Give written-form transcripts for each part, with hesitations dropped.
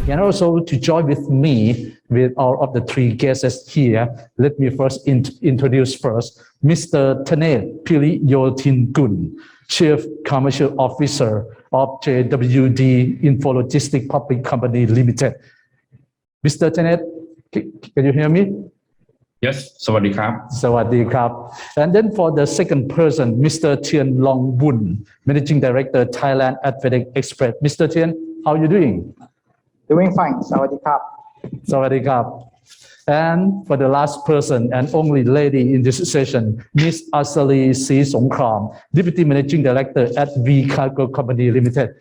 And also to join with me with all of the three guests here, let me first introduce Mr. Tanate Piriyothinkul, Chief Commercial Officer of JWD InfoLogistics Public Company Limited. Mr. Tanate, can you hear me? Yes, Sawadee krap. Sawadee krap. And then for the second person, Mr. Tien Woon, Managing Director, Thailand at FedEx Express. Mr. Tien, how are you doing? Doing fine. Sawadee krap. Sawadee krap. And for the last person and only lady in this session, Ms. Asaree Srisongkram, Deputy Managing Director at VCargo Company Limited.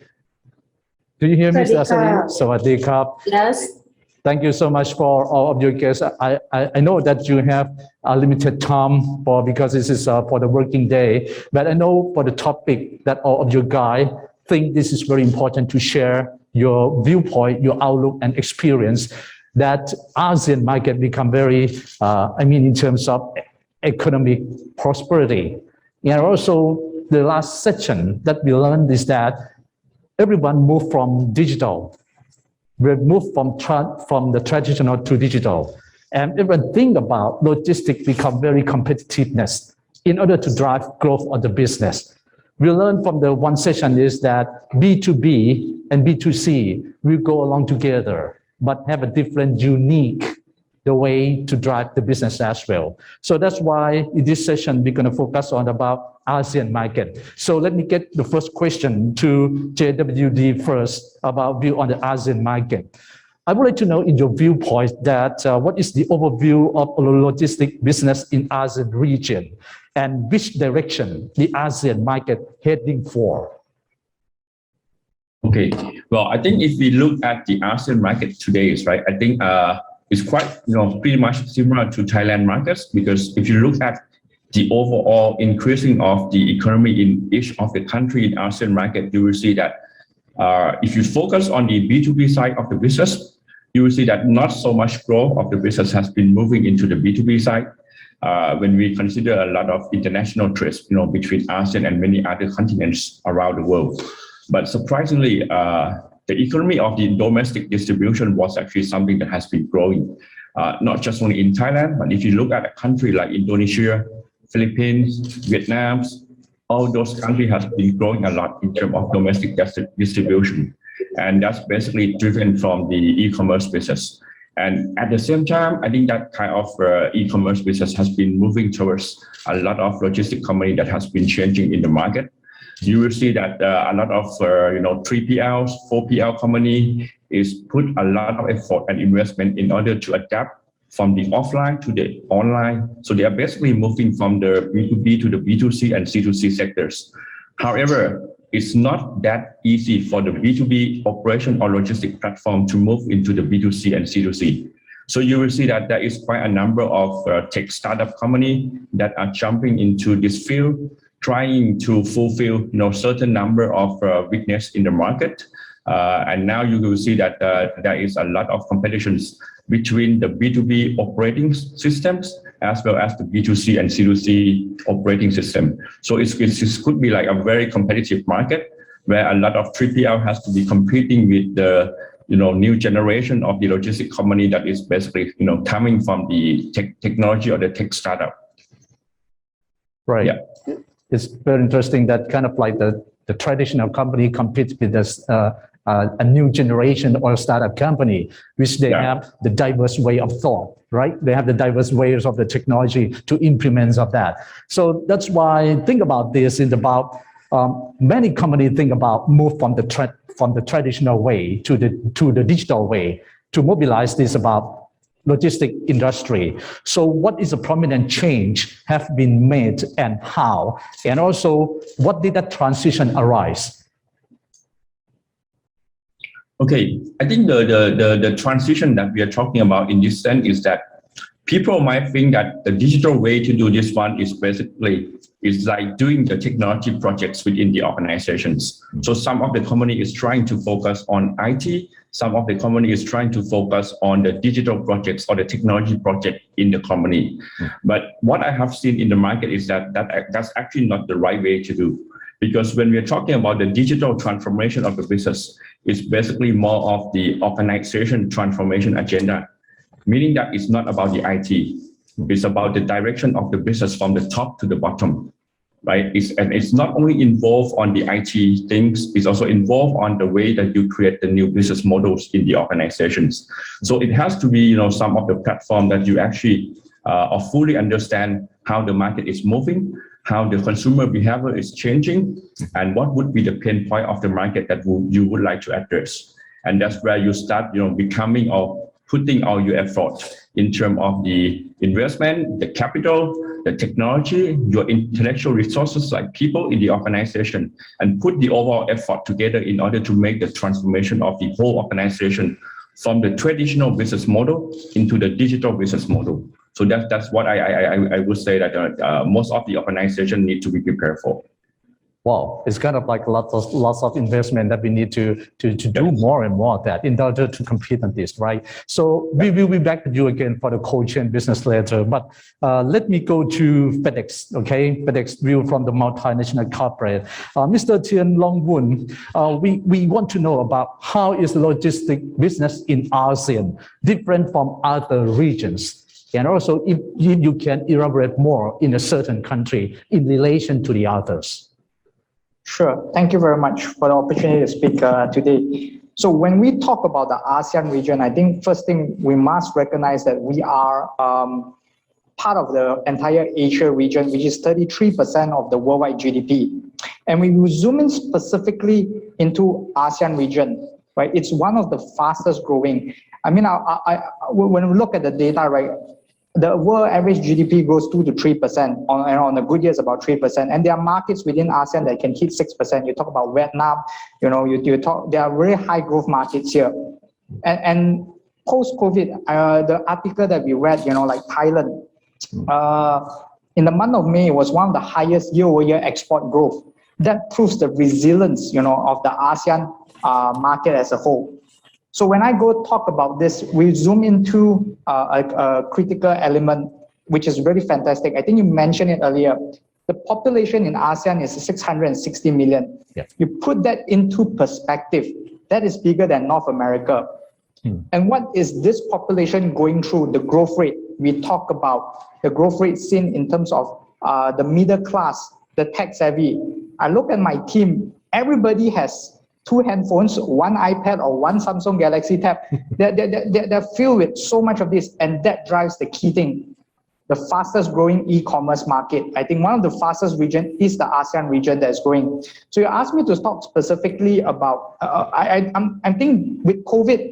Do you hear Ms. Asaree? Sawadee krap. Yes. Thank you so much for all of your guests. I know that you have a limited time because this is for the working day, but I know for the topic that all of you guys think this is very important to share your viewpoint, your outlook and experience that ASEAN market become very, in terms of economic prosperity. And also the last section that we learned is that everyone moved from digital. We moved from the traditional to digital. And everyone think about logistics become very competitiveness in order to drive growth of the business. We learned from the one session is that B2B and B2C will go along together, but have a different, unique the way to drive the business as well. So that's why in this session, we're going to focus on about ASEAN market. So let me get the first question to JWD first about view on the ASEAN market. I would like to know in your viewpoint that what is the overview of logistics business in ASEAN region and which direction the ASEAN market heading for? Okay, well, I think if we look at the ASEAN market today, right, I think it's quite, pretty much similar to Thailand markets, because if you look at the overall increasing of the economy in each of the country in ASEAN market, you will see that if you focus on the B2B side of the business, you will see that not so much growth of the business has been moving into the B2B side. When we consider a lot of international trades, between ASEAN and many other continents around the world. But surprisingly, the economy of the domestic distribution was actually something that has been growing, not just only in Thailand, but if you look at a country like Indonesia, Philippines, Vietnam, all those countries have been growing a lot in terms of domestic distribution. And that's basically driven from the e-commerce business. And at the same time, I think that kind of e-commerce business has been moving towards a lot of logistic company that has been changing in the market. You will see that a lot of 3PLs, 4PL company is put a lot of effort and investment in order to adapt from the offline to the online. So they are basically moving from the B2B to the B2C and C2C sectors. However, it's not that easy for the B2B operation or logistic platform to move into the B2C and C2C. So you will see that there is quite a number of tech startup company that are jumping into this field, trying to fulfill certain number of weakness in the market. And now you will see that there is a lot of competitions between the B2B operating systems as well as the B2C and C2C operating system. So it could be like a very competitive market where a lot of 3PL has to be competing with the new generation of the logistic company that is basically coming from the technology or the tech startup. Right. Yeah. It's very interesting that kind of like the traditional company competes with this, a new generation or startup company, which they have the diverse way of thought, right? They have the diverse ways of the technology to implement of that. So that's why think about this is about many companies think about move from the traditional way to the digital way to mobilize this about logistic industry. So what is a prominent change have been made and how? And also, what did that transition arise? Okay, I think the transition that we are talking about in this sense is that people might think that the digital way to do this one is basically like doing the technology projects within the organizations. So some of the company is trying to focus on IT, some of the company is trying to focus on the digital projects or the technology project in the company. But what I have seen in the market is that that's actually not the right way to do. Because when we're talking about the digital transformation of the business, it's basically more of the organization transformation agenda, meaning that it's not about the IT. It's about the direction of the business from the top to the bottom, right? And it's not only involved on the IT things, it's also involved on the way that you create the new business models in the organizations. So it has to be, some of the platform that you actually fully understand how the market is moving, how the consumer behavior is changing, and what would be the pain point of the market that you would like to address. And that's where you start, becoming or putting all your effort in terms of the investment, the capital, the technology, your intellectual resources like people in the organization, and put the overall effort together in order to make the transformation of the whole organization from the traditional business model into the digital business model. So that's what I would say that most of the organization need to be prepared for. Wow, it's kind of like lots of investment that we need to do more and more of that in order to compete on this, right? So we will be back to you again for the cold chain business later, but let me go to FedEx, okay? FedEx view from the multinational corporate. Mr. Tien Woon, we want to know about how is the logistic business in ASEAN different from other regions? And also if you can elaborate more in a certain country in relation to the others. Sure. Thank you very much for the opportunity to speak today. So when we talk about the ASEAN region, I think first thing we must recognize that we are part of the entire Asia region, which is 33% of the worldwide GDP. And when we zoom in specifically into ASEAN region, right, it's one of the fastest growing. I mean, when we look at the data, right, the world average GDP grows 2 to 3%. On a good year, it's about 3%. And there are markets within ASEAN that can hit 6%. You talk about Vietnam, there are very high growth markets here. And post-COVID, the article that we read, like Thailand, in the month of May, it was one of the highest year-over-year export growth. That proves the resilience, of the ASEAN market as a whole. So when I go talk about this, we zoom into a critical element, which is very fantastic. I think you mentioned it earlier. The population in ASEAN is 660 million. Yeah. You put that into perspective, that is bigger than North America. And what is this population going through? The growth rate. We talk about the growth rate seen in terms of the middle class, the tech savvy. I look at my team, everybody has 2 handphones, 1 iPad or 1 Samsung Galaxy Tab. They're filled with so much of this, and that drives the key thing. The fastest growing e-commerce market. I think one of the fastest region is the ASEAN region that's growing. So you asked me to talk specifically about, I think with COVID,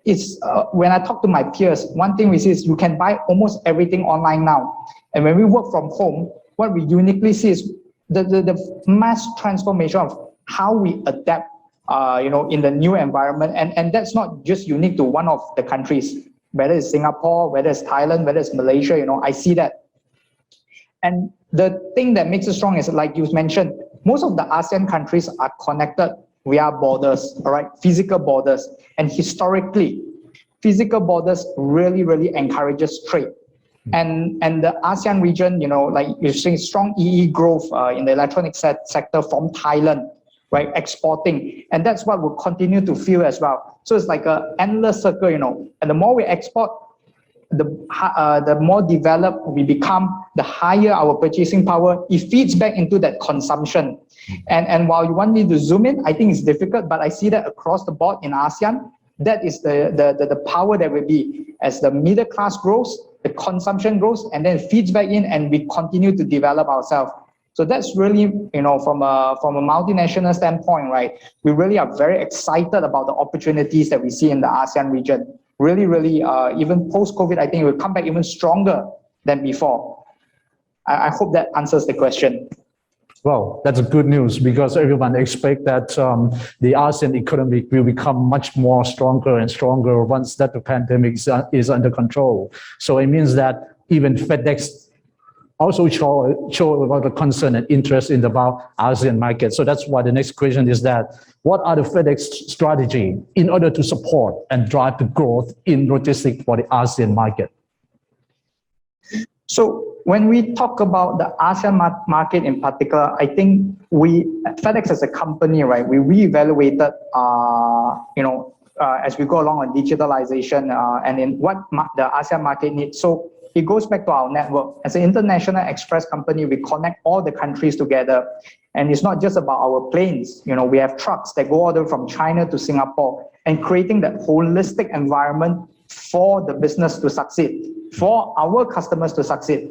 it's when I talk to my peers, one thing we see is you can buy almost everything online now. And when we work from home, what we uniquely see is the mass transformation of how we adapt in the new environment. And that's not just unique to one of the countries, whether it's Singapore, whether it's Thailand, whether it's Malaysia, I see that. And the thing that makes it strong is, like you mentioned, most of the ASEAN countries are connected via borders, all right, physical borders. And historically, physical borders really, really encourages trade. And the ASEAN region, like you're seeing strong EE growth in the electronic sector from Thailand, right, exporting, and that's what we'll continue to feel as well. So it's like an endless circle, and the more we export, the more developed we become, the higher our purchasing power. It feeds back into that consumption. And while you want me to zoom in, I think it's difficult, but I see that across the board in ASEAN, that is the power that will be as the middle class grows, the consumption grows, and then it feeds back in, and we continue to develop ourselves. So that's really, from a multinational standpoint, right? We really are very excited about the opportunities that we see in the ASEAN region. Really, really, even post-COVID, I think it will come back even stronger than before. I hope that answers the question. Well, that's good news because everyone expects that the ASEAN economy will become much more stronger and stronger once that the pandemic is under control. So it means that even FedEx also show about the concern and interest in the ASEAN market. So that's why the next question is that, what are the FedEx strategy in order to support and drive the growth in logistics for the ASEAN market? So when we talk about the ASEAN market in particular, I think FedEx as a company, right, we reevaluated, as we go along on digitalization and in what the ASEAN market needs. So it goes back to our network. As an international express company, we connect all the countries together. And it's not just about our planes. We have trucks that go all the way from China to Singapore, and creating that holistic environment for the business to succeed, for our customers to succeed.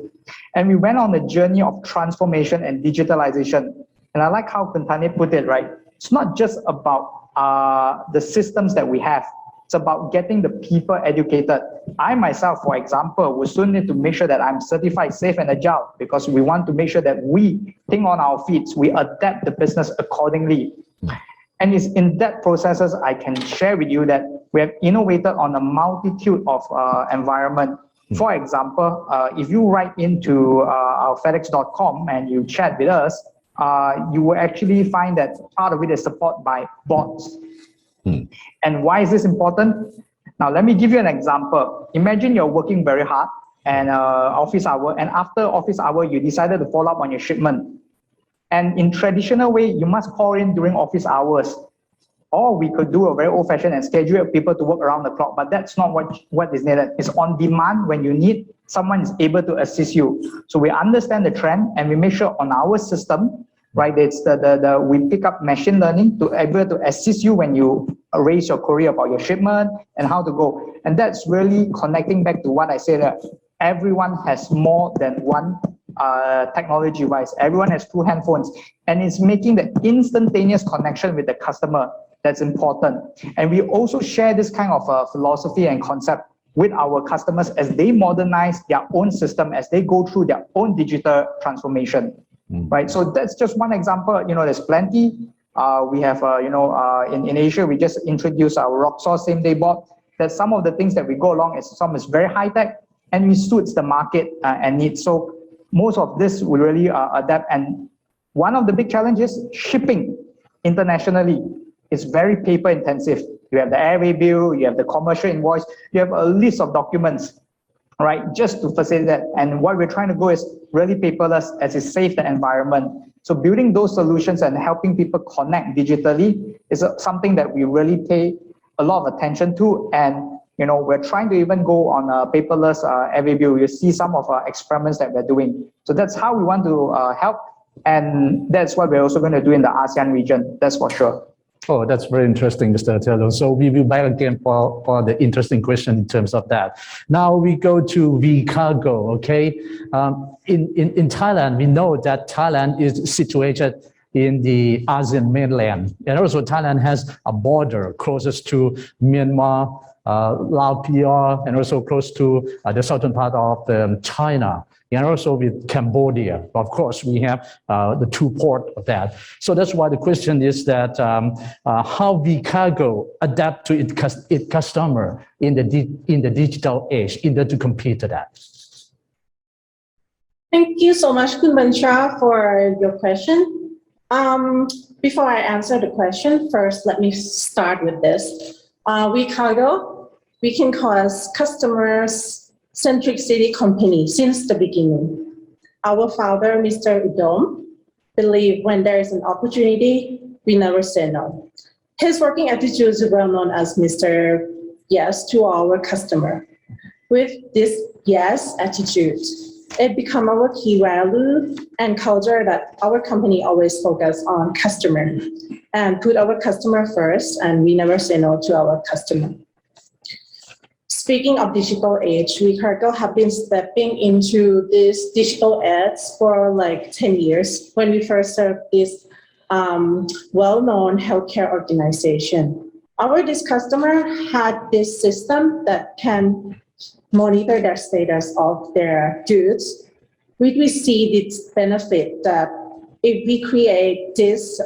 And we went on a journey of transformation and digitalization. And I like how Tanate put it, right? It's not just about the systems that we have. It's about getting the people educated. I myself, for example, will soon need to make sure that I'm certified safe and agile, because we want to make sure that we think on our feet, we adapt the business accordingly. And it's in that processes I can share with you that we have innovated on a multitude of environment. For example, if you write into our FedEx.com and you chat with us, you will actually find that part of it is support by bots. And why is this important? Now, let me give you an example. Imagine you're working very hard and office hour, and after office hour, you decided to follow up on your shipment. And in traditional way, you must call in during office hours. Or we could do a very old-fashioned and schedule people to work around the clock, but that's not what is needed. It's on demand. When you need, someone is able to assist you. So we understand the trend, and we make sure on our system, right, it's we pick up machine learning to able to assist you when you raise your query about your shipment and how to go. And that's really connecting back to what I said, that everyone has more than one technology device. Everyone has 2 handphones, and it's making the instantaneous connection with the customer that's important. And we also share this kind of philosophy and concept with our customers as they modernize their own system, as they go through their own digital transformation. Right. So that's just one example. There's plenty. We have, in Asia, we just introduced our Roxor same-day bot. That some of the things that we go along some is very high-tech, and it suits the market and needs. So most of this will really adapt. And one of the big challenges, shipping internationally, is very paper-intensive. You have the airway bill, you have the commercial invoice, you have a list of documents, right, just to facilitate that. And what we're trying to go is really paperless, as it saves the environment. So building those solutions and helping people connect digitally is something that we really pay a lot of attention to. And we're trying to even go on a paperless airway bill. You see some of our experiments that we're doing. So that's how we want to help. And that's what we're also going to do in the ASEAN region, that's for sure. Oh, that's very interesting, Mr. Tello. So we will back again for the interesting question in terms of that. Now we go to VCargo, okay? In Thailand, we know that Thailand is situated in the ASEAN mainland. And also Thailand has a border closest to Myanmar, Laos, PR, and also close to the southern part of China, and also with Cambodia. Of course, we have the 2 ports of that. So that's why the question is that how VCargo adapt to its customer in the digital age in order to compete to that. Thank you so much, Khun Bansha, for your question. Before I answer the question, first, let me start with this. VCargo, we can call us customer-centric city company since the beginning. Our founder, Mr. Udom, believed when there is an opportunity, we never say no. His working attitude is well known as Mr. Yes to our customer. With this yes attitude, it become our key value and culture that our company always focus on customer and put our customer first, and we never say no to our customer. Speaking of digital age, VCargo have been stepping into this digital ads for like 10 years when we first served this well-known healthcare organization. This customer had this system that can monitor their status of their goods. We see this benefit that if we create this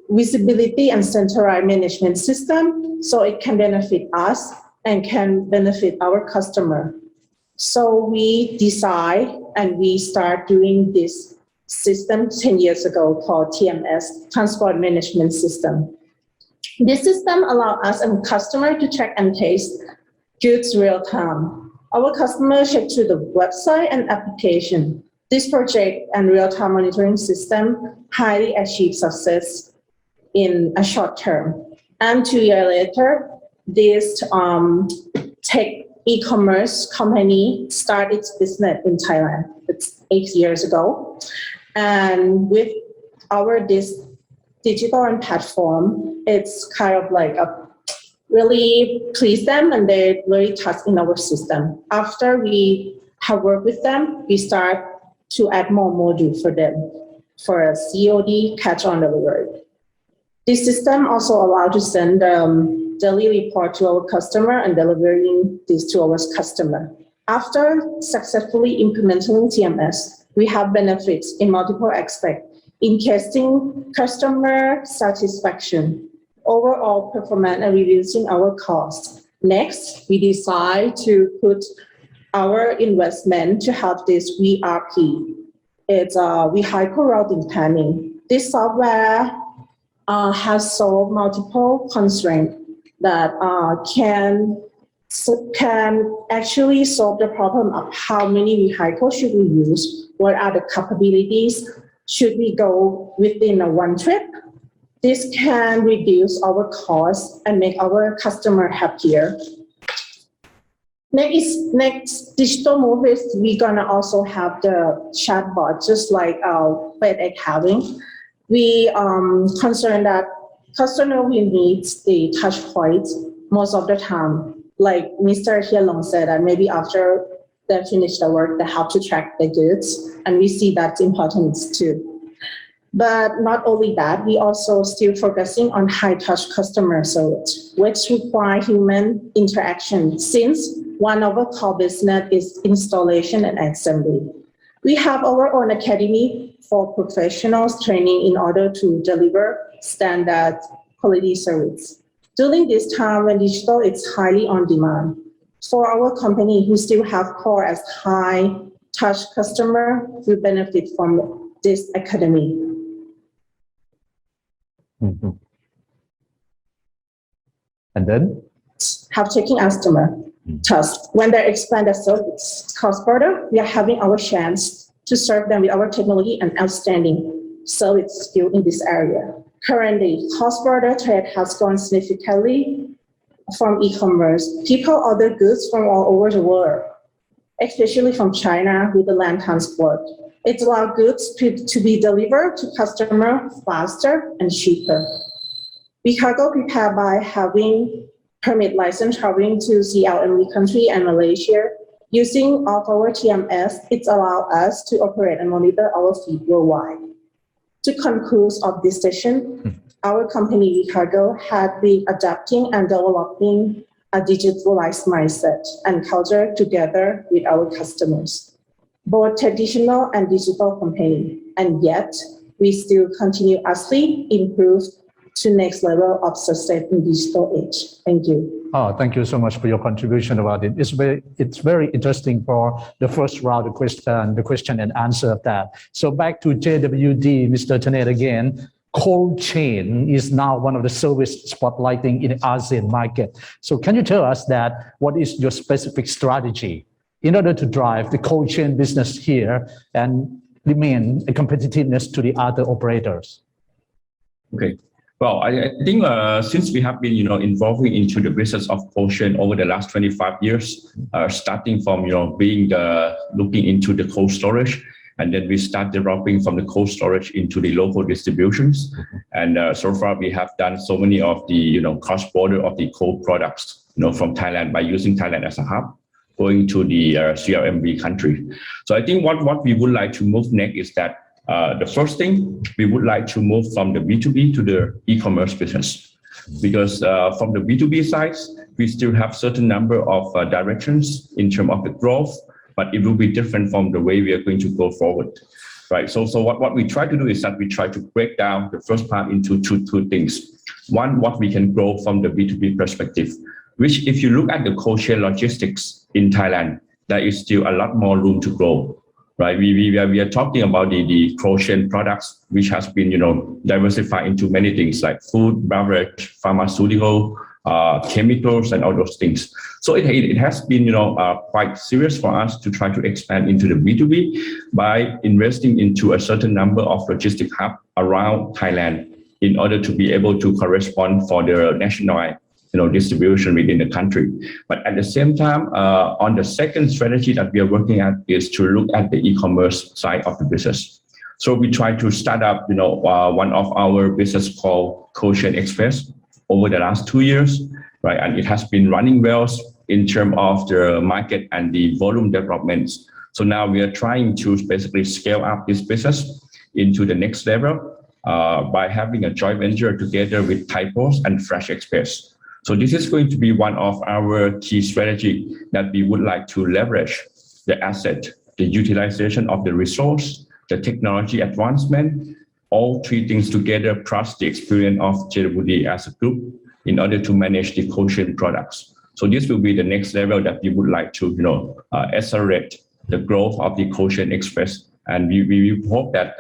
visibility and centralized management system, so it can benefit us and can benefit our customer. So we decide and we start doing this system 10 years ago called TMS, Transport Management System. This system allows us and customer to track and taste goods real time. Our customers check through the website and application. This project and real-time monitoring system highly achieved success in a short term. And 2 years later, this tech e-commerce company started its business in Thailand. It's 8 years ago. And with this digital and platform, it's kind of like really pleased them and they really trust in our system. After we have worked with them, we start to add more modules for them for COD, catch on delivery. This system also allows to send daily report to our customer and delivering this to our customer. After successfully implementing TMS, we have benefits in multiple aspects, increasing customer satisfaction, overall performance, and reducing our costs. Next, we decide to put our investment to have this VRP. It's a vehicle routing planning. This software has solved multiple constraints that can actually solve the problem of how many vehicles should we use, what are the capabilities, should we go within a one trip. This can reduce our costs and make our customer happier. Next digital move is we're gonna also have the chatbot, just like FedEx having. We concerned that customer will need the touch points most of the time. Like Mr. Tien said, that maybe after they finish the work, they have to track the goods, and we see that's important too. But not only that, we also still focusing on high-touch customer service, which require human interaction, since one of our core business is installation and assembly. We have our own academy for professionals training in order to deliver standard quality service. During this time when digital is highly on demand, for our company who still have core as high-touch customer, will benefit from this academy. Mm-hmm. And then? Have taking customer trust. When they expand their service cross-border, we are having our chance to serve them with our technology and outstanding service skill in this area. Currently, cross-border trade has grown significantly from e-commerce. People order goods from all over the world, especially from China with the land transport. It allows goods to be delivered to customer faster and cheaper. VCargo prepared by having permit license traveling to CLMV country and Malaysia. Using of our TMS, it allows us to operate and monitor our fleet worldwide. To conclude of this session, our company VCargo had been adapting and developing a digitalized mindset and culture together with our customers, both traditional and digital company, and yet we still continuously improve to next level of success in digital age. Thank you. Oh, thank you so much for your contribution about it. It's very interesting for the first round of the question and answer of that. So back to JWD, Mr. Tanate again. Cold chain is now one of the service spotlighting in the ASEAN market. So can you tell us that what is your specific strategy in order to drive the cold chain business here and remain a competitiveness to the other operators? Okay. Well, I think since we have been, involving into the business of cold chain over the last 25 years, starting from, being looking into the cold storage, and then we start developing from the cold storage into the local distributions. And so far we have done so many of the, cross-border of the cold products, from Thailand by using Thailand as a hub, going to the CLMV country. So I think what we would like to move next is that the first thing, we would like to move from the B2B to the e-commerce business, because from the B2B side, we still have certain number of directions in terms of the growth, but it will be different from the way we are going to go forward, right? So what we try to do is that we try to break down the first part into two things. One, what we can grow from the B2B perspective, which if you look at the cold chain logistics in Thailand, there is still a lot more room to grow. Right, we are talking about the cold chain products, which has been diversified into many things like food, beverage, pharmaceutical, chemicals and all those things. So it has been quite serious for us to try to expand into the B2B by investing into a certain number of logistic hubs around Thailand in order to be able to correspond for the national distribution within the country. But at the same time, on the second strategy that we are working at is to look at the e-commerce side of the business. So we try to start up, one of our business called Ocean Express over the last 2 years, right? And it has been running well in terms of the market and the volume developments. So now we are trying to basically scale up this business into the next level by having a joint venture together with Thai Post and Fresh Express. So this is going to be one of our key strategy that we would like to leverage the asset, the utilization of the resource, the technology advancement, all three things together, plus the experience of JWD as a group in order to manage the Ocean products. So this will be the next level that we would like to, accelerate the growth of the Ocean Express. And we hope that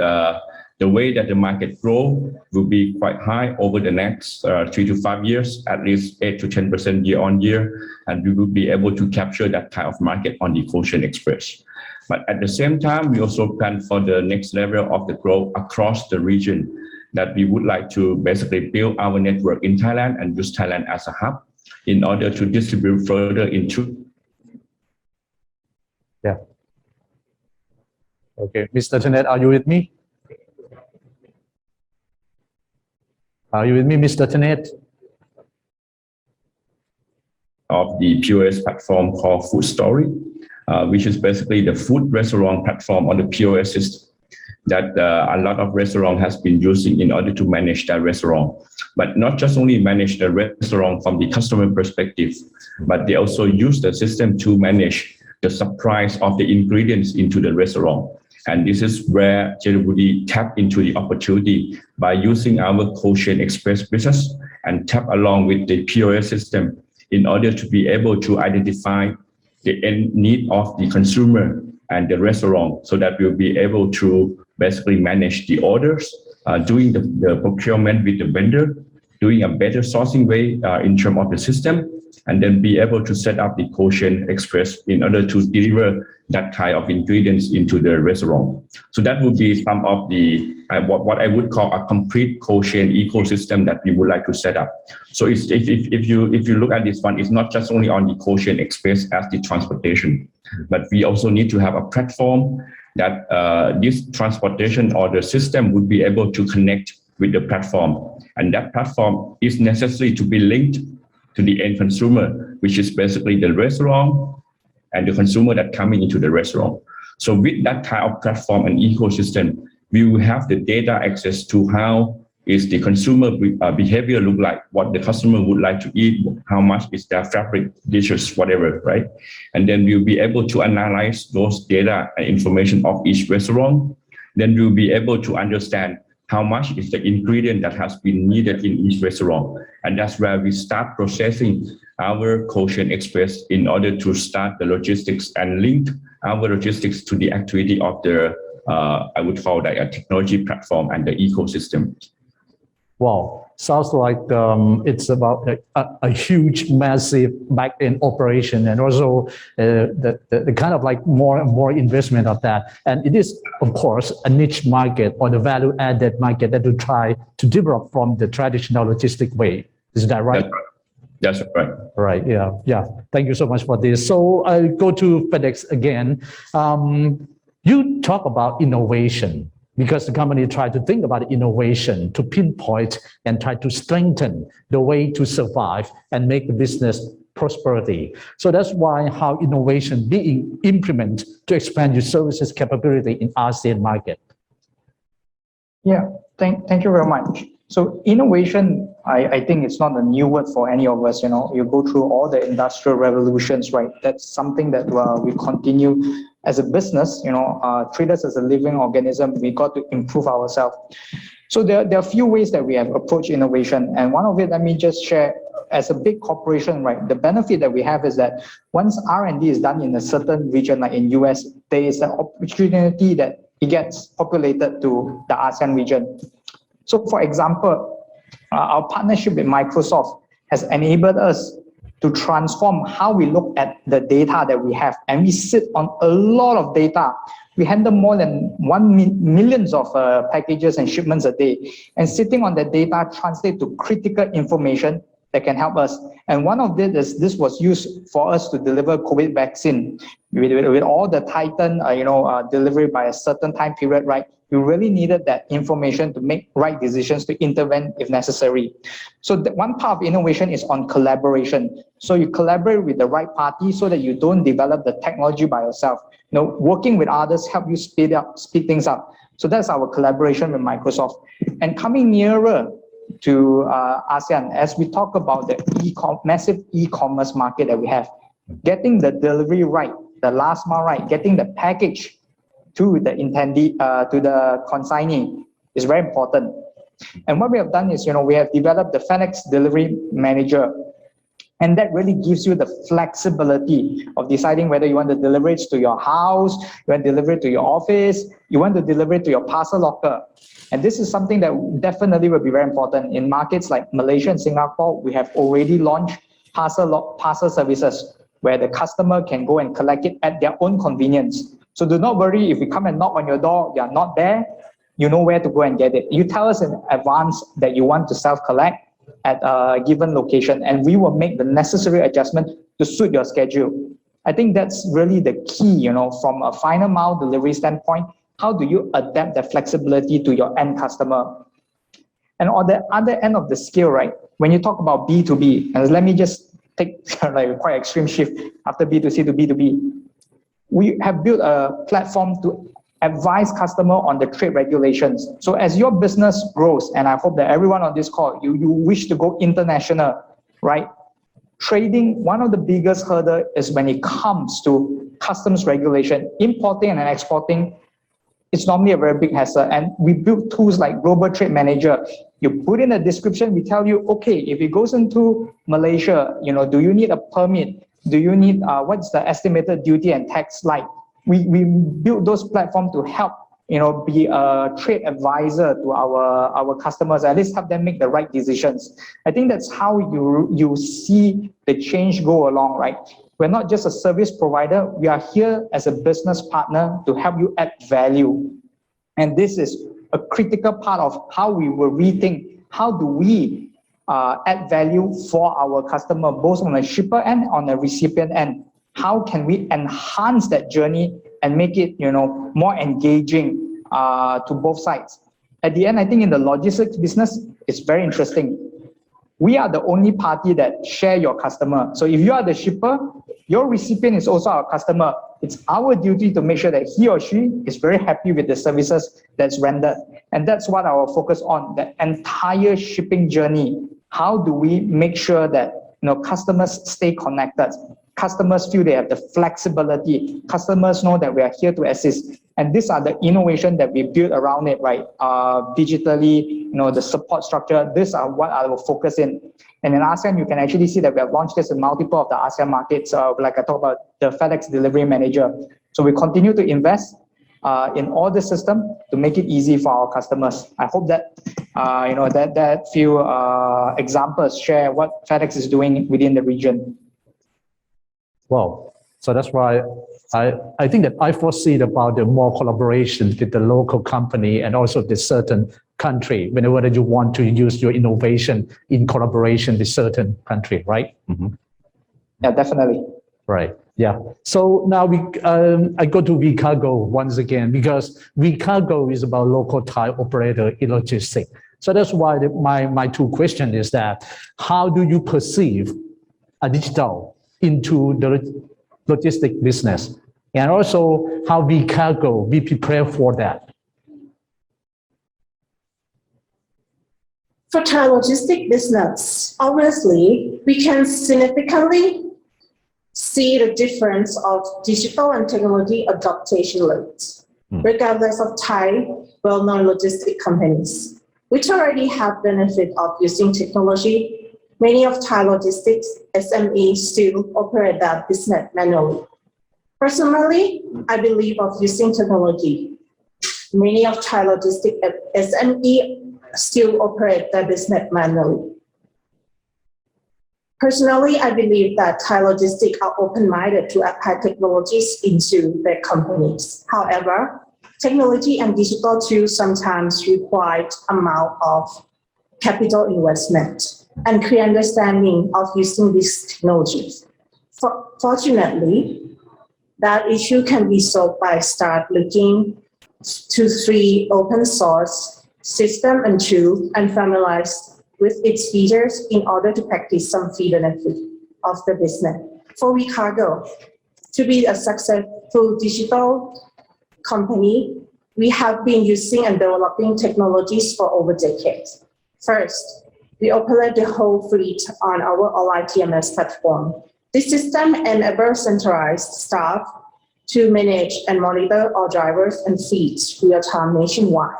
the way that the market grow will be quite high over the next 3 to 5 years, at least 8 to 10% year on year, and we will be able to capture that kind of market on the Ocean Express. But at the same time, we also plan for the next level of the growth across the region, that we would like to basically build our network in Thailand and use Thailand as a hub in order to distribute further into. Yeah. Okay, Mr. Tanate, are you with me? Are you with me, Mr. Tanate? Of the POS platform called Food Story, which is basically the food restaurant platform on the POS system that a lot of restaurants has been using in order to manage their restaurant. But not just only manage the restaurant from the customer perspective, but they also use the system to manage the supplies of the ingredients into the restaurant. And this is where JWD tap into the opportunity by using our Ocean Express business and tap along with the POS system in order to be able to identify the end need of the consumer and the restaurant, so that we'll be able to basically manage the orders, doing the procurement with the vendor, doing a better sourcing way in terms of the system, and then be able to set up the Ocean Express in order to deliver that kind of ingredients into the restaurant. So that would be some of the what I would call a complete Ocean ecosystem that we would like to set up. So if you look at this one, it's not just only on the Ocean Express as the transportation, but we also need to have a platform that this transportation or the system would be able to connect with the platform, and that platform is necessary to be linked to the end consumer, which is basically the restaurant and the consumer that coming into the restaurant. So with that kind of platform and ecosystem, we will have the data access to how is the consumer behavior look like, what the customer would like to eat, how much is their favorite dishes, whatever, right? And then we'll be able to analyze those data and information of each restaurant. Then we'll be able to understand how much is the ingredient that has been needed in each restaurant. And that's where we start processing our Ocean Express in order to start the logistics and link our logistics to the activity of the, I would call that a technology platform and the ecosystem. Wow, sounds like it's about a huge, massive back-end operation, and also the kind of like more and more investment of that. And it is, of course, a niche market or the value-added market that you try to develop from the traditional logistic way. Is that right? That's right. Right. Yeah. Thank you so much for this. So I go to FedEx again. You talk about innovation, because the company tried to think about innovation to pinpoint and try to strengthen the way to survive and make the business prosperity. So that's why how innovation being implemented to expand your services capability in ASEAN market. Yeah, thank you very much. So innovation, I think it's not a new word for any of us. You go through all the industrial revolutions, right? That's something that we continue as a business, treat us as a living organism. We got to improve ourselves. So there are a few ways that we have approached innovation. And one of it, let me just share, as a big corporation, right? The benefit that we have is that once R&D is done in a certain region, like in US, there is an opportunity that it gets populated to the ASEAN region. So for example, our partnership with Microsoft has enabled us to transform how we look at the data that we have. And we sit on a lot of data. We handle more than millions of packages and shipments a day. And sitting on the data translate to critical information that can help us. And one of this was used for us to deliver COVID vaccine with all the tightened, delivery by a certain time period, right? We really needed that information to make right decisions, to intervene if necessary. So one part of innovation is on collaboration. So you collaborate with the right party so that you don't develop the technology by yourself. Working with others help you speed things up. So that's our collaboration with Microsoft. And coming nearer to ASEAN, as we talk about the massive e-commerce market that we have, getting the delivery right, the last mile right, getting the package to the intendee, to the consignee is very important. And what we have done is, we have developed the FedEx Delivery Manager, and that really gives you the flexibility of deciding whether you want to deliver it to your house, you want to deliver it to your office, you want to deliver it to your parcel locker. And this is something that definitely will be very important. In markets like Malaysia and Singapore, we have already launched parcel services where the customer can go and collect it at their own convenience. So do not worry if we come and knock on your door, you are not there, you know where to go and get it. You tell us in advance that you want to self-collect at a given location, and we will make the necessary adjustment to suit your schedule. I think that's really the key, from a final mile delivery standpoint. How do you adapt the flexibility to your end customer? And on the other end of the scale, right, when you talk about B2B, and let me just take like a quite extreme shift after B2C to B2B, we have built a platform to advise customer on the trade regulations. So as your business grows, and I hope that everyone on this call, you wish to go international, right? Trading, one of the biggest hurdle is when it comes to customs regulation. Importing and exporting, it's normally a very big hassle. And we built tools like Global Trade Manager. You put in a description, we tell you, okay, if it goes into Malaysia, do you need a permit? Do you need, what's the estimated duty and tax like? We build those platforms to help, be a trade advisor to our customers, at least help them make the right decisions. I think that's how you see the change go along, right? We're not just a service provider. We are here as a business partner to help you add value. And this is a critical part of how we will rethink, how do we add value for our customer, both on the shipper end, on the recipient end. How can we enhance that journey and make it, more engaging to both sides? At the end, I think in the logistics business, it's very interesting. We are the only party that share your customer. So if you are the shipper, your recipient is also our customer. It's our duty to make sure that he or she is very happy with the services that's rendered. And that's what our focus on, the entire shipping journey. How do we make sure that customers stay connected? Customers feel they have the flexibility. Customers know that we are here to assist. And these are the innovation that we build around it, right? Digitally, the support structure, these are what I will focus in. And in ASEAN, you can actually see that we have launched this in multiple of the ASEAN markets, like I talked about the FedEx Delivery Manager. So we continue to invest in all the system to make it easy for our customers. I hope that, that few examples share what FedEx is doing within the region. Wow. So that's why I think that I foresee about the more collaboration with the local company and also the certain country whenever you want to use your innovation in collaboration with certain country, right? Mm-hmm. Yeah, definitely. Right. Yeah. So now I go to VCargo once again because VCargo is about local Thai operator in logistics. So that's why my two questions is that how do you perceive a digital into the logistic business, and also how VCargo be prepared for that? For Thai logistic business, obviously, we can significantly see the difference of digital and technology adaptation rates, regardless of Thai well-known logistic companies, which already have benefit of using technology. Many of Thai logistics SMEs still operate their business manually. Personally, I believe of using technology. Many of Thai logistics SME still operate their business manually. Personally, I believe that Thai logistics are open-minded to apply technologies into their companies. However, technology and digital tools sometimes require amount of capital investment and clear understanding of using these technologies. Fortunately, that issue can be solved by start looking to 3 open source system and tool and familiarize with its features in order to practice some fee benefit of the business. For VCargo, to be a successful digital company, we have been using and developing technologies for over decades. First, we operate the whole fleet on our online TMS platform. This system enables centralized staff to manage and monitor all drivers and fleets real-time nationwide.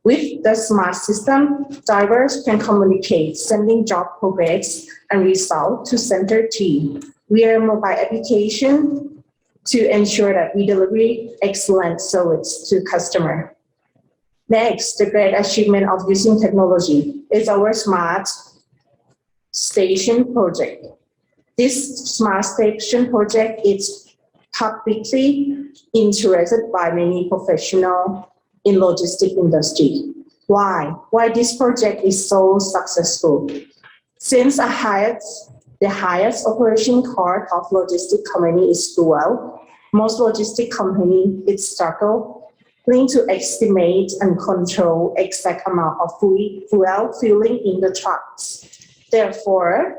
With the smart system, drivers can communicate, sending job progress and results to center team via mobile application to ensure that we deliver excellent service to customer. Next, the great achievement of using technology is our smart station project. This smart station project is publicly interested by many professionals in logistics industry. Why? Why this project is so successful? Since the highest operation cost of logistics company is fuel, most logistics company is struggling to estimate and control exact amount of fuel filling in the trucks. Therefore,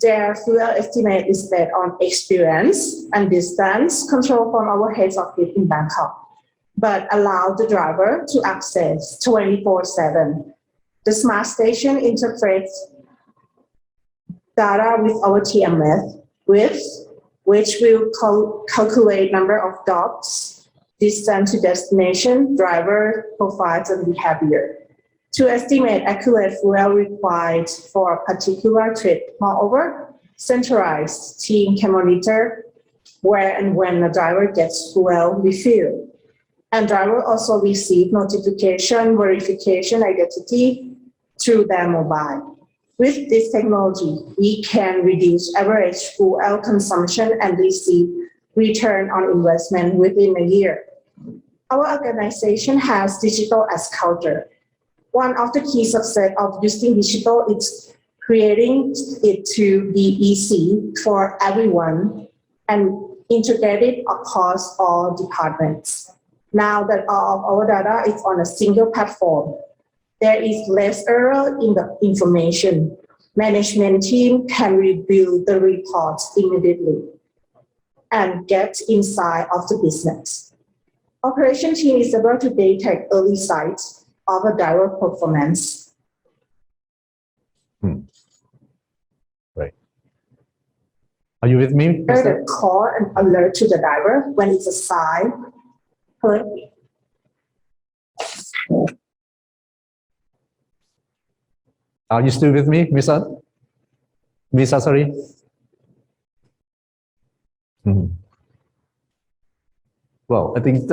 their fuel estimate is based on experience and distance control from our head office in Bangkok, but allow the driver to access 24/7. The smart station interprets data with our TMS, which will calculate number of stops, distance to destination, driver profiles, and behavior to estimate accurate fuel required for a particular trip. Moreover, centralized team can monitor where and when the driver gets fuel refilled. And driver also receive notification, verification identity through their mobile. With this technology, we can reduce average fuel consumption and receive return on investment within a year. Our organization has digital as culture. One of the key success of using digital is creating it to be easy for everyone and integrated across all departments. Now that all of our data is on a single platform, there is less error in the information. Management team can review the reports immediately and get insight of the business. Operation team is able to detect early signs of a driver performance. Right. Are you with me? The call and alert to the driver when it's a sign. Are you still with me, Miss Asaree? Well, I think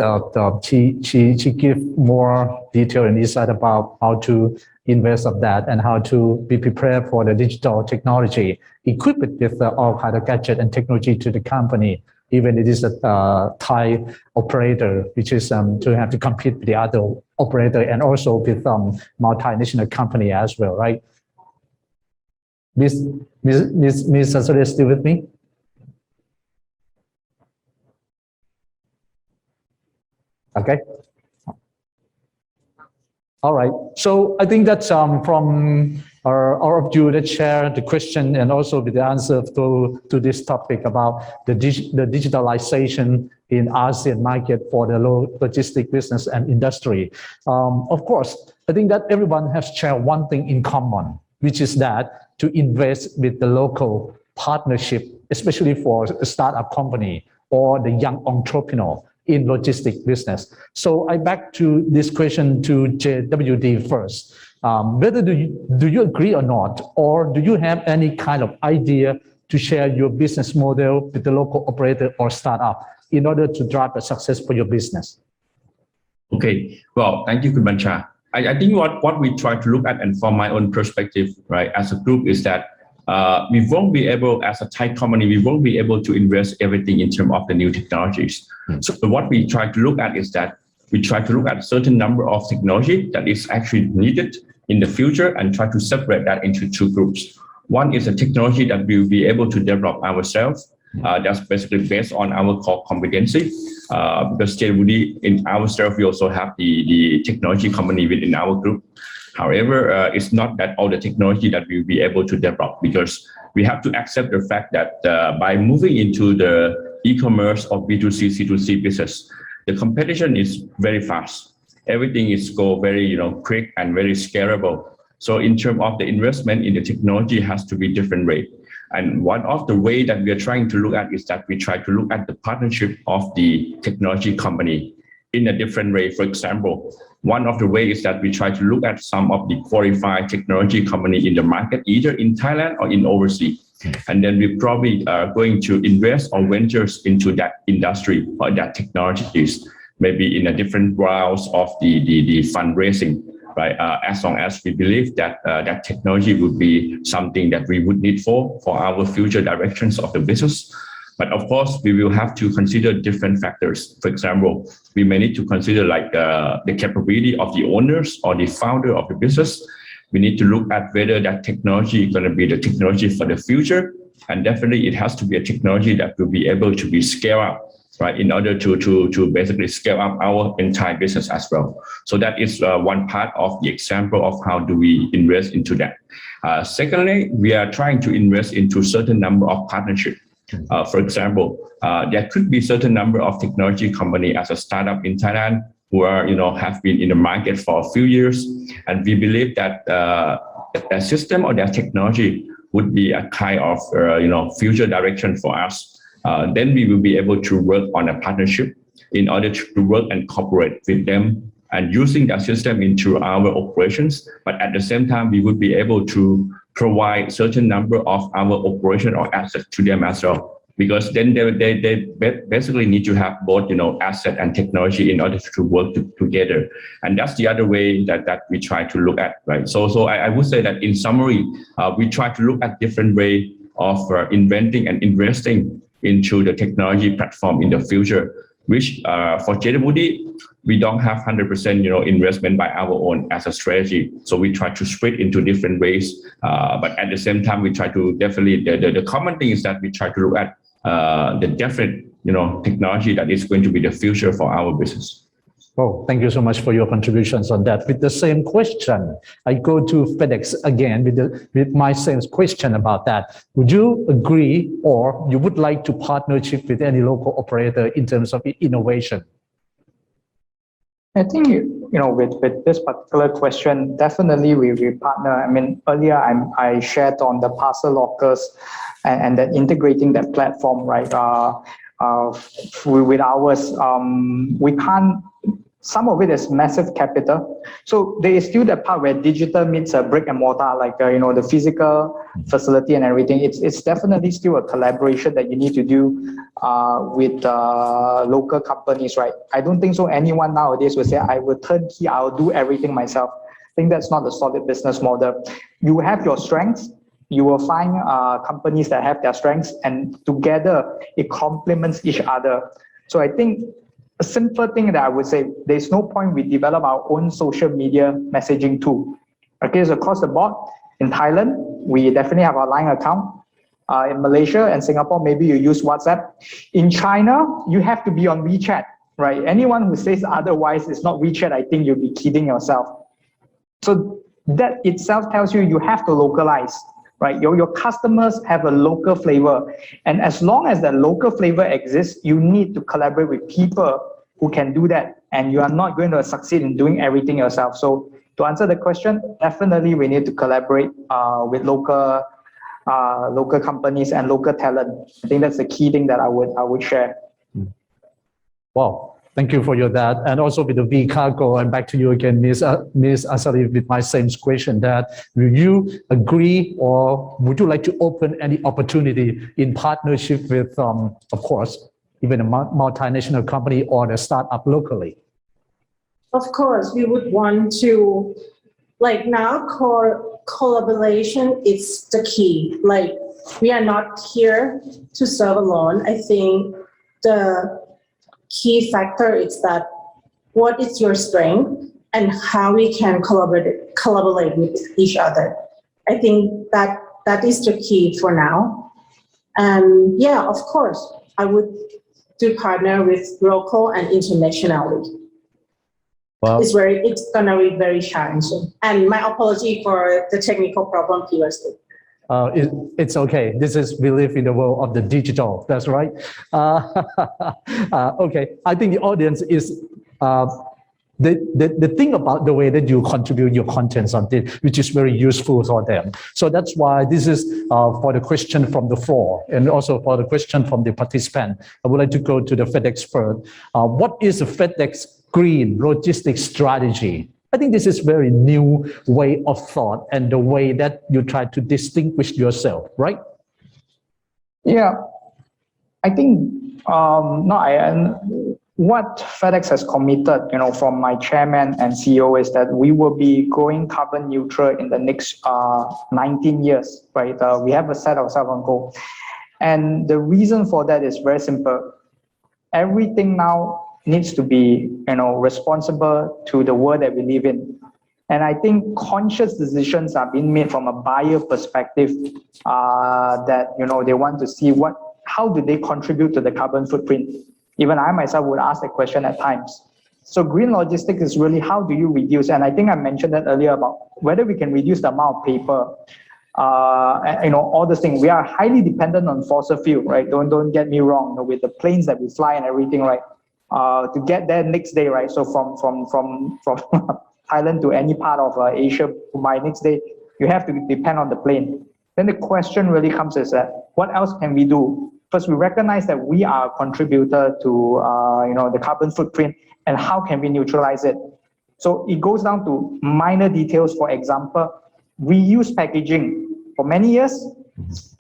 she give more detail and insight about how to invest of that and how to be prepared for the digital technology, equipped with all kind of gadget and technology to the company. Even it is a Thai operator, which is to have to compete with the other operator and also with multinational company as well, right? Miss Asaree, still with me? Okay. All right. So I think that's from all of you that share the question and also with the answer to this topic about the digitalization in ASEAN market for the logistic business and industry. Of course, I think that everyone has shared one thing in common, which is that to invest with the local partnership, especially for a startup company or the young entrepreneur in logistic business. So I back to this question to JWD first. Whether do you agree or not, or do you have any kind of idea to share your business model with the local operator or startup in order to drive a success for your business? Okay, well, thank you, Khun Bancha. I think what we try to look at, and from my own perspective, right, as a group, is that we won't be able, as a Thai company, we won't be able to invest everything in terms of the new technologies. So what we try to look at is that we try to look at a certain number of technology that is actually needed in the future and try to separate that into two groups. One is a technology that we will be able to develop ourselves. That's basically based on our core competency. Because generally in ourselves, we also have the technology company within our group. However, it's not that all the technology that we'll be able to develop, because we have to accept the fact that by moving into the e-commerce or B2C, C2C business, the competition is very fast. Everything is go very quick and very scalable. So in terms of the investment in the technology has to be different rate. And one of the way that we are trying to look at is that we try to look at the partnership of the technology company in a different way. For example, one of the ways is that we try to look at some of the qualified technology company in the market, either in Thailand or in overseas. And then we probably are going to invest or ventures into that industry or that technologies, maybe in a different rounds of the fundraising, right? As long as we believe that that technology would be something that we would need for our future directions of the business. But of course, we will have to consider different factors. For example, we may need to consider like the capability of the owners or the founder of the business. We need to look at whether that technology is going to be the technology for the future. And definitely it has to be a technology that will be able to be scaled up, right, in order to basically scale up our entire business as well. So that is one part of the example of how do we invest into that. Secondly, we are trying to invest into certain number of partnerships. For example, there could be certain number of technology company as a startup in Thailand who are, have been in the market for a few years, and we believe that the system or their technology would be a kind of, future direction for us. Then we will be able to work on a partnership in order to work and cooperate with them and using that system into our operations. But at the same time, we would be able to provide certain number of our operation or assets to them as well, because then they basically need to have both, asset and technology in order to work together. And that's the other way that we try to look at, right? So I would say that in summary, we try to look at different way of inventing and investing into the technology platform in the future, which for JWD, we don't have 100%, investment by our own as a strategy. So we try to split into different ways. But at the same time, we try to definitely, the common thing is that we try to look at the different, technology that is going to be the future for our business. Oh, thank you so much for your contributions on that. With the same question, I go to FedEx again with my same question about that. Would you agree, or you would like to partnership with any local operator in terms of innovation? I think, with this particular question, definitely we partner. I mean, earlier I shared on the parcel lockers and then integrating that platform, right? With ours, we can't. Some of it is massive capital. So there is still the part where digital meets a brick and mortar, like, the physical facility and everything. It's definitely still a collaboration that you need to do with local companies, right? I don't think so anyone nowadays will say, I will turnkey, I'll do everything myself. I think that's not a solid business model. You have your strengths. You will find companies that have their strengths, and together it complements each other. So I think a simple thing that I would say, there's no point we develop our own social media messaging tool. Okay, so across the board, in Thailand, we definitely have our Line account. In Malaysia and Singapore, maybe you use WhatsApp. In China, you have to be on WeChat, right? Anyone who says otherwise is not WeChat, I think you'll be kidding yourself. So that itself tells you have to localize. Right? Your customers have a local flavor. And as long as the local flavor exists, you need to collaborate with people who can do that. And you are not going to succeed in doing everything yourself. So to answer the question, definitely we need to collaborate with local companies and local talent. I think that's the key thing that I would share. Wow. Thank you for that. And also with the VCargo, and back to you again, Ms. Asaree, with my same question, that will you agree, or would you like to open any opportunity in partnership with, of course, even a multinational company or a startup locally? Of course, we would want to, like now, collaboration is the key. Like, we are not here to serve alone. I think the key factor is that what is your strength and how we can collaborate with each other. I think that is the key for now. And yeah, of course, I would do partner with local and internationally. Well, It's gonna be very challenging. And my apology for the technical problem previously. It's okay. We live in the world of the digital. That's right. Okay. I think the audience is the thing about the way that you contribute your contents on this, which is very useful for them. So that's why this is for the question from the floor and also for the question from the participant. I would like to go to the FedEx first. What is the FedEx green logistics strategy? I think this is very new way of thought and the way that you try to distinguish yourself, right? Yeah, I think what FedEx has committed, from my chairman and CEO is that we will be going carbon neutral in the next 19 years, right? We have a set ourselves on goal. And the reason for that is very simple. Everything now needs to be, responsible to the world that we live in. And I think conscious decisions are being made from a buyer perspective that, they want to see how do they contribute to the carbon footprint. Even I myself would ask that question at times. So green logistics is really how do you reduce, and I think I mentioned that earlier about whether we can reduce the amount of paper, all these things. We are highly dependent on fossil fuel, right? Don't get me wrong, with the planes that we fly and everything, right? To get there next day, right? So from Thailand to any part of Asia, by next day, you have to depend on the plane. Then the question really comes is that what else can we do? First, we recognize that we are a contributor to the carbon footprint, and how can we neutralize it? So it goes down to minor details. For example, reuse packaging. For many years,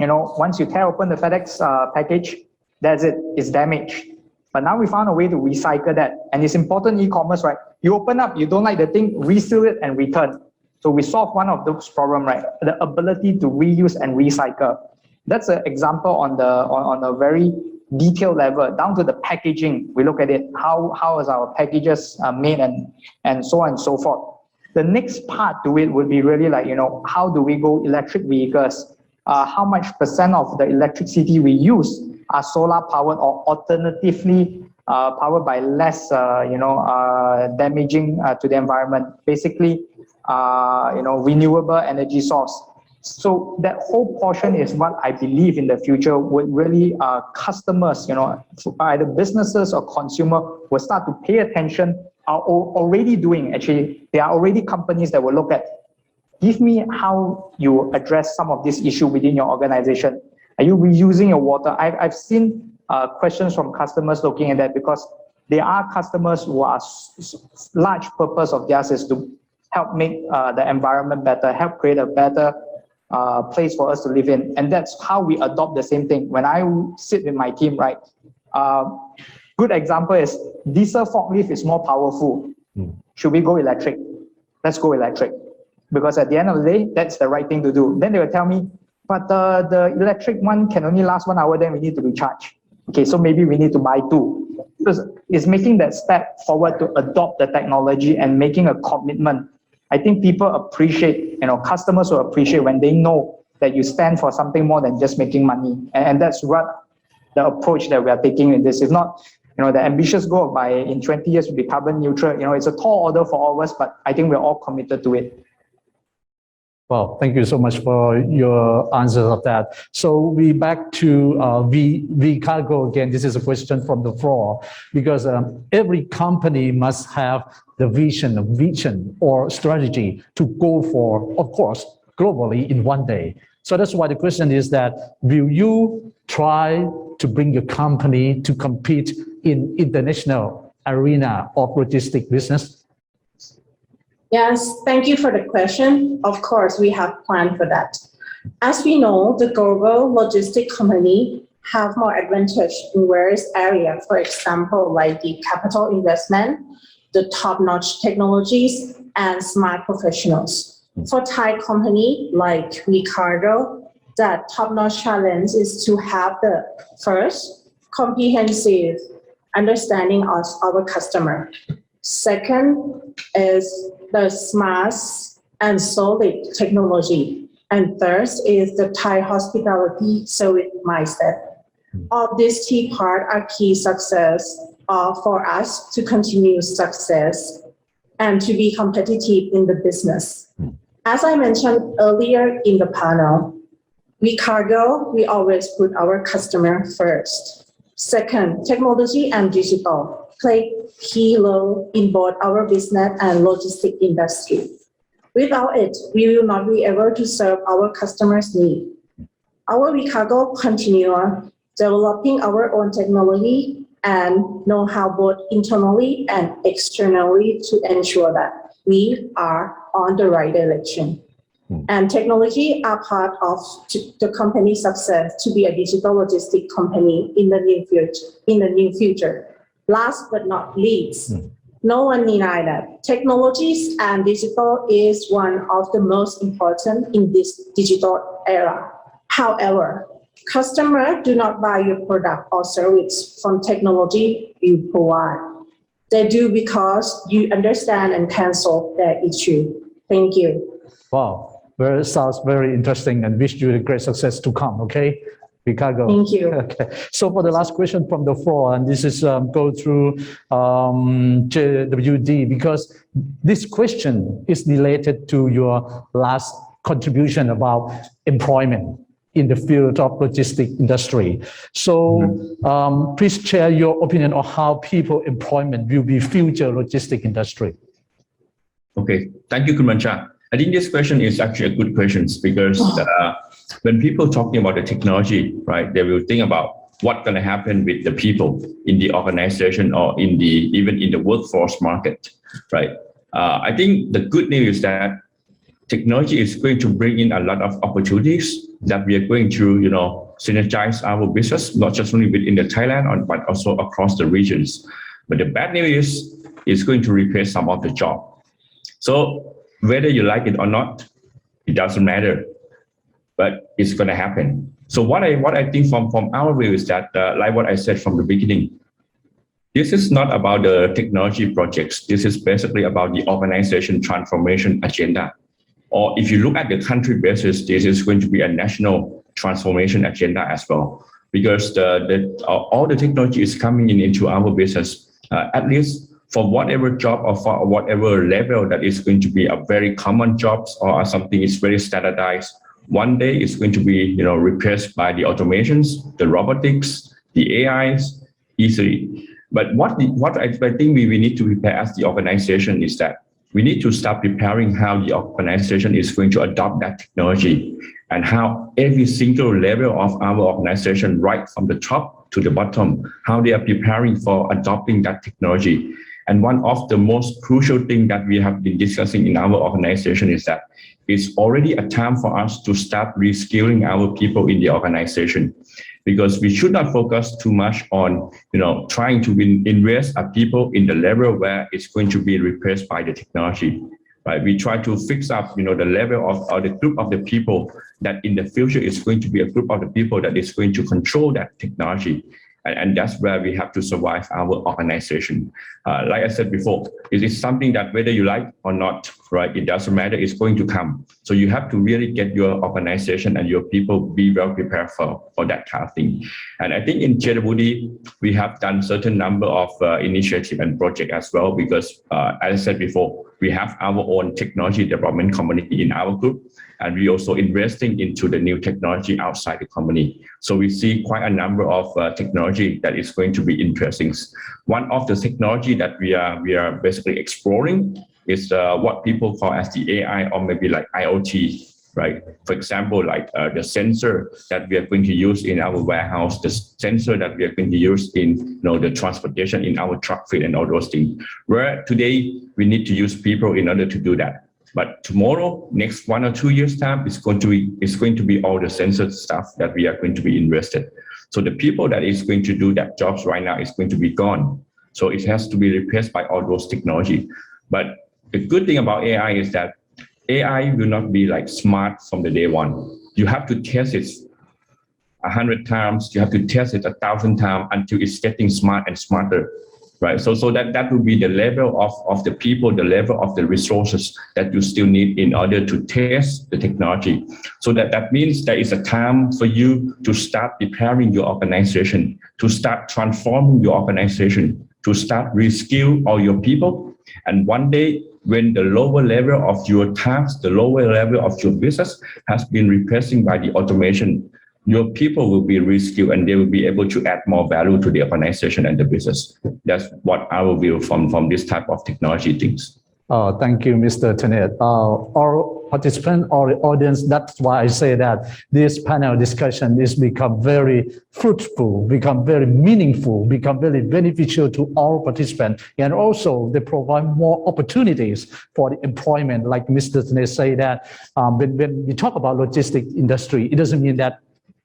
once you tear open the FedEx package, that's it, it's damaged. But now we found a way to recycle that. And it's important in e-commerce, right? You open up, you don't like the thing, reseal it and return. So we solve one of those problems, right? The ability to reuse and recycle. That's an example on a very detailed level, down to the packaging. We look at it, how is our packages made and so on and so forth. The next part to it would be really like, how do we go electric vehicles? How much % of the electricity we use are solar powered or alternatively powered by less, damaging to the environment. Basically, renewable energy source. So that whole portion is what I believe in the future would really customers, either businesses or consumer will start to pay attention, are already doing. Actually, there are already companies that will look at, give me how you address some of this issue within your organization. Are you reusing your water? I've seen questions from customers looking at that, because there are customers who are large purpose of theirs is to help make the environment better, help create a better place for us to live in. And that's how we adopt the same thing. When I sit with my team, right? Good example is diesel forklift is more powerful. Should we go electric? Let's go electric. Because at the end of the day, that's the right thing to do. Then they will tell me, but the electric one can only last 1 hour, then we need to recharge. Okay, so maybe we need to buy 2. Because it's making that step forward to adopt the technology and making a commitment. I think people appreciate, customers will appreciate when they know that you stand for something more than just making money. And that's what the approach that we are taking in this. It's not, the ambitious goal by in 20 years to be carbon neutral. It's a tall order for all of us, but I think we're all committed to it. Well, thank you so much for your answers of that. So we back to VCargo again. This is a question from the floor, because every company must have the vision or strategy to go for, of course, globally in one day. So that's why the question is that, will you try to bring your company to compete in international arena of logistic business? Yes, thank you for the question. Of course, we have planned for that. As we know, the global logistic company have more advantage in various areas. For example, like the capital investment, the top-notch technologies, and smart professionals. For Thai company like VCargo, that top-notch challenge is to have the first comprehensive understanding of our customer. Second is the smart and solid technology. And third is the Thai hospitality service mindset. All these three parts are key success for us to continue success and to be competitive in the business. As I mentioned earlier in the panel, VCargo, we always put our customer first. Second, technology and digital play key role in both our business and logistic industry. Without it, we will not be able to serve our customers' needs. Our VCargo continue developing our own technology and know-how both internally and externally to ensure that we are on the right direction. And technology are part of the company's success to be a digital logistic company in the near future. Last but not least, no one denies that technologies and digital is one of the most important in this digital era. However, customers do not buy your product or service from technology you provide. They do because you understand and can solve their issue. Thank you. Wow. Sounds very interesting, and wish you a great success to come, okay? VCargo. Thank you. Okay. So for the last question from the floor, and this is go through JWD, because this question is related to your last contribution about employment in the field of logistic industry. So please share your opinion on how people employment will be future logistic industry. Okay, thank you, Kumancha. I think this question is actually a good question because when people talking about the technology, right, they will think about what's going to happen with the people in the organization or even in the workforce market, right? I think the good news is that technology is going to bring in a lot of opportunities that we are going to, synergize our business, not just only within the Thailand, but also across the regions. But the bad news is it's going to replace some of the job. So whether you like it or not, it doesn't matter, but it's going to happen. So what I think from our view is that, like what I said from the beginning, this is not about the technology projects. This is basically about the organization transformation agenda. Or if you look at the country basis, this is going to be a national transformation agenda as well, because all the technology is coming into our business, at least for whatever job or for whatever level that is going to be a very common jobs or something is very standardized. One day it's going to be, replaced by the automations, the robotics, the AIs easily. But what I think we need to prepare as the organization is that we need to start preparing how the organization is going to adopt that technology and how every single level of our organization, right from the top to the bottom, how they are preparing for adopting that technology. And one of the most crucial things that we have been discussing in our organization is that it's already a time for us to start reskilling our people in the organization, because we should not focus too much on, trying to invest our people in the level where it's going to be replaced by the technology, right? We try to fix up, the level of or the group of the people that in the future is going to be a group of the people that is going to control that technology. And that's where we have to survive our organization. Like I said before, it is something that whether you like or not, right, it doesn't matter, it's going to come. So you have to really get your organization and your people be well prepared for that kind of thing. And I think in JWD, we have done certain number of initiative and project as well, because as I said before, we have our own technology development community in our group. And we also investing into the new technology outside the company. So we see quite a number of technology that is going to be interesting. One of the technology that we are basically exploring is what people call as the AI or maybe like IoT, right? For example, like the sensor that we are going to use in our warehouse, the sensor that we are going to use in the transportation in our truck fleet and all those things. Where today we need to use people in order to do that. But tomorrow, next 1 or 2 years time, it's going to be all the sensor stuff that we are going to be invested. So the people that is going to do that jobs right now is going to be gone. So it has to be replaced by all those technology. But the good thing about AI is that AI will not be like smart from the day one. You have to test it 100 times. You have to test it 1,000 times until it's getting smart and smarter, right? So that will be the level of the people, the level of the resources that you still need in order to test the technology. So that means there is a time for you to start preparing your organization, to start transforming your organization, to start reskill all your people. And one day, when the lower level of your tasks, the lower level of your business has been replaced by the automation, your people will be reskilled and they will be able to add more value to the organization and the business. That's what I will view from this type of technology things. Thank you, Mr. Tanate. Our participant or the audience, that's why I say that this panel discussion is become very fruitful, become very meaningful, become very beneficial to all participants. And also they provide more opportunities for the employment. Like Mr. Tanate say that when we talk about logistics industry, it doesn't mean that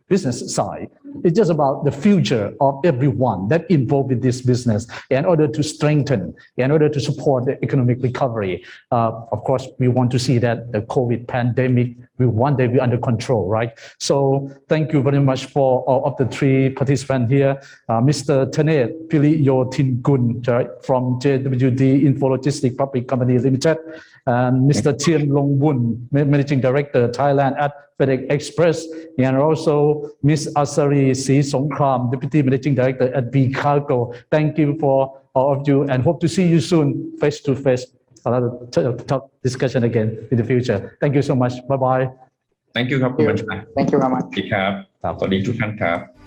business side. It's just about the future of everyone that involved in this business in order to strengthen, in order to support the economic recovery. Of course, we want to see that the COVID pandemic will one day be under control, right? So thank you very much for all of the three participants here. Mr. Tanate Piriyothinkul from JWD InfoLogistics Public Company Limited, and Mr. Tien Woon, Managing Director, Thailand at FedEx Express, and also Ms. Asaree Srisongkram, Deputy Managing Director at VCargo. Thank you for all of you and hope to see you soon face to face. Another talk discussion again in the future. Thank you so much. Bye bye. Thank you ครับคุณบัญชา Thank you very much. สวัสดีครับสวัสดีทุกท่านครับ